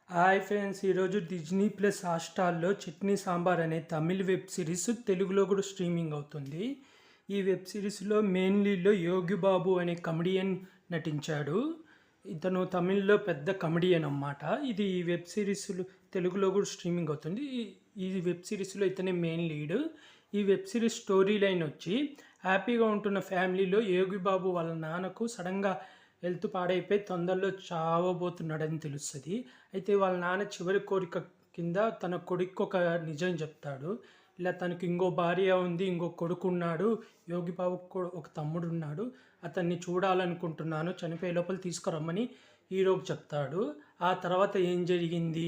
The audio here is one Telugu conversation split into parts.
హాయ్ ఫ్రెండ్స్, ఈరోజు డిజ్నీ ప్లస్ హాట్‌స్టార్‌లో 'చట్నీ సాంబార్' అనే తమిళ్ వెబ్ సిరీస్ తెలుగులో కూడా స్ట్రీమింగ్ అవుతుంది. ఈ వెబ్ సిరీస్‌లో మెయిన్ లీడ్‌లో యోగి బాబు అనే కమెడియన్ నటించాడు. ఇతను తమిళ్‌లో పెద్ద కమెడియన్ అన్నమాట. ఇది ఈ వెబ్ సిరీస్‌లో తెలుగులో కూడా స్ట్రీమింగ్ అవుతుంది. ఈ వెబ్ సిరీస్‌లో ఇతనే మెయిన్ లీడ్. ఈ వెబ్ సిరీస్ స్టోరీ లైన్ వచ్చి హ్యాపీగా ఉంటున్న ఫ్యామిలీలో యోగి బాబు వాళ్ళ నాన్నకు సడన్‌గా హెల్త్ పాడైపోయి తొందరలో చావబోతున్నాడని తెలుస్తది. అయితే వాళ్ళ నాన్న చివరి కోరిక కింద తన కొడుక్కి ఒక నిజం చెప్తాడు. ఇలా తనకి ఇంకో భార్య ఉంది, ఇంకో కొడుకున్నాడు. యోగి బాబుకి కూడా ఒక తమ్ముడున్నాడు. అతన్ని చూడాలనుకుంటున్నాను. చనిపోయే లోపల తీసుకురమ్మని హీరోకి చెప్తాడు. ఆ తర్వాత ఏం జరిగింది?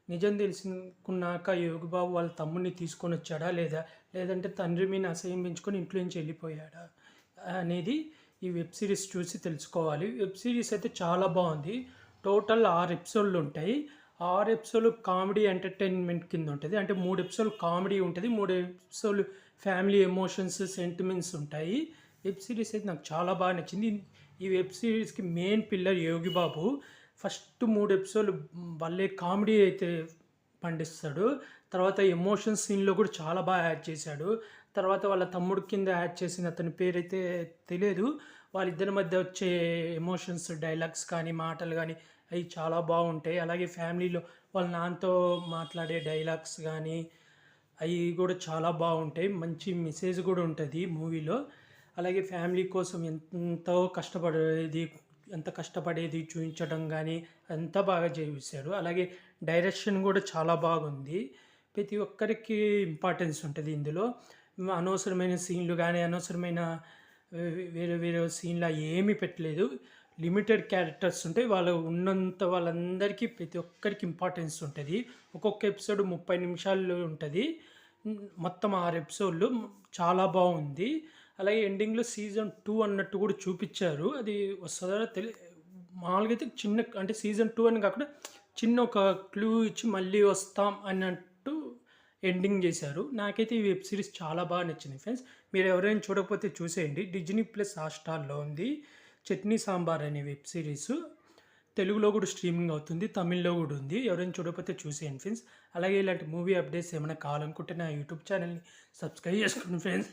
నిజం తెలుసుకున్నాక యోగి బాబు వాళ్ళ తమ్ముడిని తీసుకొనొచ్చాడా లేదా? లేదంటే తండ్రి మీద అసహ్యం పెంచుకొని ఇంట్లో నుంచి వెళ్ళిపోయాడా? అనేది ఈ వెబ్ సిరీస్ చూసి తెలుసుకోవాలి. వెబ్ సిరీస్ అయితే చాలా బాగుంది. టోటల్ 6 ఎపిసోడ్లు ఉంటాయి. 6 ఎపిసోడ్లు కామెడీ ఎంటర్టైన్మెంట్ కింద ఉంటుంది. అంటే 3 ఎపిసోడ్లు కామెడీ ఉంటుంది, 3 ఎపిసోడ్లు ఫ్యామిలీ ఎమోషన్స్ సెంటిమెంట్స్ ఉంటాయి. వెబ్ సిరీస్ అయితే నాకు చాలా బాగా నచ్చింది. ఈ వెబ్ సిరీస్కి మెయిన్ పిల్లర్ యోగి బాబు. ఫస్ట్ 3 ఎపిసోడ్లు భలే కామెడీ అయితే పండిస్తాడు. తర్వాత ఎమోషన్ సీన్‌లో కూడా చాలా బాగా యాడ్ చేశాడు. తర్వాత వాళ్ళ తమ్ముడు కింద యాడ్ చేసిన అతని పేరైతే తెలియదు. వాళ్ళిద్దరి మధ్య వచ్చే ఎమోషన్స్, డైలాగ్స్ కానీ, మాటలు గానీ అయి చాలా బాగుంటాయి. అలాగే ఫ్యామిలీలో వాళ్ళ నాన్నతో మాట్లాడే డైలాగ్స్ గానీ, అయి కూడా చాలా బాగుంటాయి. మంచి మెసేజ్ కూడా ఉంటది మూవీలో. అలాగే ఫ్యామిలీ కోసం ఎంత కష్టపడేది చూయించడం గానీ, అంతా బాగా చూపిచ్చారు. అలాగే డైరెక్షన్ కూడా చాలా బాగుంది. ప్రతి ఒక్కరికి ఇంపార్టెన్స్ ఉంటది ఇందులో. అనవసరమైన సీన్‌లు గానీ, అనవసరమైన వేరే వేరే సీన్‌లు ఏమీ పెట్టలేదు. లిమిటెడ్ క్యారెక్టర్స్ ఉంటాయి. వాళ్ళు ఉన్నంత వాళ్ళందరికీ ప్రతి ఒక్కరికి ఇంపార్టెన్స్ ఉంటది. ఒక్కొక్క ఎపిసోడ్ 30 నిమిషాలు ఉంటది. మొత్తం 6 ఎపిసోడ్లు చాలా బాగుంది. అలాగే ఎండింగ్‌లో సీజన్ 2 అన్నట్టు కూడా చూపిచ్చారు. అది వస్తదో మామూలుగా అయితే చిన్న అంటే సీజన్ 2 అని కాకుండా చిన్న ఒక క్లూ ఇచ్చి మళ్ళీ వస్తాం అన్నట్టు ఎండింగ్ చేశారు. నాకైతే ఈ వెబ్ సిరీస్ చాలా బాగా నచ్చింది ఫ్రెండ్స్. మీరు ఎవరైనా చూడకపోతే చూసేయండి. డిజ్నీ ప్లస్ హాట్‌స్టార్‌లో ఉంది. 'చట్నీ సాంబార్' అనే వెబ్ సిరీస్. తెలుగులో కూడా స్ట్రీమింగ్ అవుతుంది. తమిళ్‌లో కూడా ఉంది. ఎవరైనా చూడకపోతే చూసేయండి ఫ్రెండ్స్. అలాగే ఇలాంటి మూవీ అప్డేట్స్ ఏమైనా కావాలనుకుంటే నా యూట్యూబ్ ఛానల్‌ని సబ్స్క్రైబ్ చేసుకోండి ఫ్రెండ్స్.